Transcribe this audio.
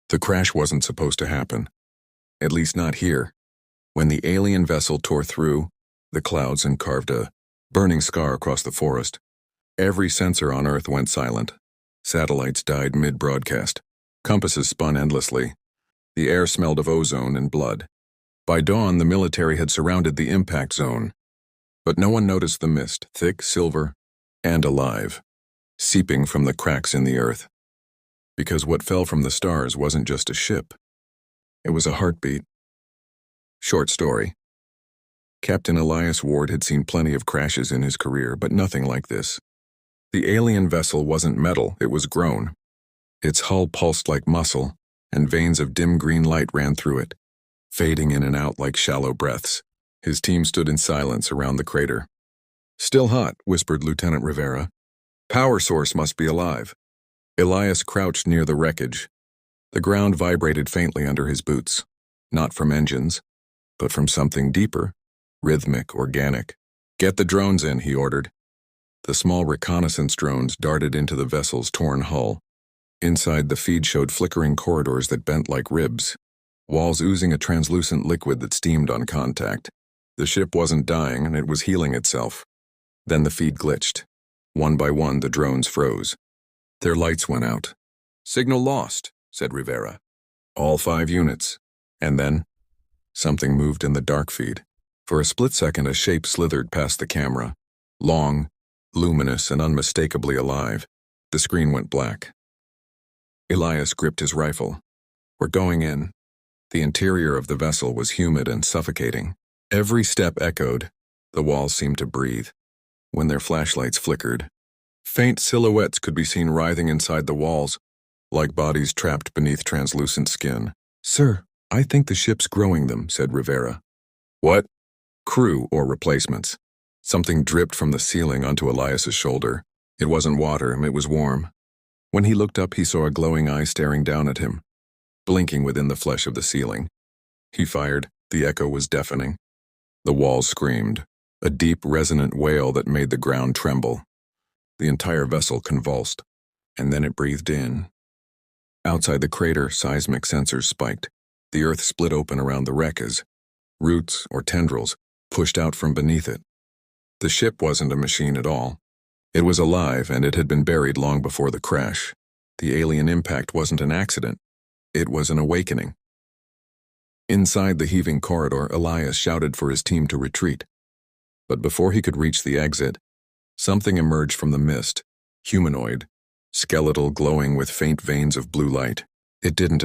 The crash wasn't supposed to happen. At least not here. When the alien vessel tore through the clouds and carved a burning scar across the forest, every sensor on Earth went silent. Satellites died mid-broadcast. Compasses spun endlessly. The air smelled of ozone and blood. By dawn, the military had surrounded the impact zone. But no one noticed the mist, thick, silver, and alive, seeping from the cracks in the earth. Because what fell from the stars wasn't just a ship. It was a heartbeat. Short story. Captain Elias Ward had seen plenty of crashes in his career, but nothing like this. The alien vessel wasn't metal, it was grown. Its hull pulsed like muscle, and veins of dim green light ran through it, fading in and out like shallow breaths. His team stood in silence around the crater. "Still hot," whispered Lieutenant Rivera. "Power source must be alive." Elias crouched near the wreckage. The ground vibrated faintly under his boots, not from engines, but from something deeper, rhythmic, organic. "Get the drones in," he ordered. The small reconnaissance drones darted into the vessel's torn hull. Inside, the feed showed flickering corridors that bent like ribs, walls oozing a translucent liquid that steamed on contact. The ship wasn't dying, and it was healing itself. Then the feed glitched. One by one, the drones froze. Their lights went out. "Signal lost," said Rivera. "All 5 units." And then, something moved in the dark feed. For a split second, a shape slithered past the camera. Long, luminous, and unmistakably alive. The screen went black. Elias gripped his rifle. "We're going in." The interior of the vessel was humid and suffocating. Every step echoed. The walls seemed to breathe. When their flashlights flickered, faint silhouettes could be seen writhing inside the walls, like bodies trapped beneath translucent skin. "Sir, I think the ship's growing them," said Rivera. "What?" "Crew or replacements." Something dripped from the ceiling onto Elias's shoulder. It wasn't water, it was warm. When he looked up, he saw a glowing eye staring down at him, blinking within the flesh of the ceiling. He fired. The echo was deafening. The walls screamed, a deep, resonant wail that made the ground tremble. The entire vessel convulsed, and then it breathed in. Outside the crater, seismic sensors spiked. The earth split open around the wreck as roots or tendrils pushed out from beneath it. The ship wasn't a machine at all. It was alive, and it had been buried long before the crash. The alien impact wasn't an accident. It was an awakening. Inside the heaving corridor, Elias shouted for his team to retreat. But before he could reach the exit, something emerged from the mist, humanoid, skeletal, glowing with faint veins of blue light. It didn't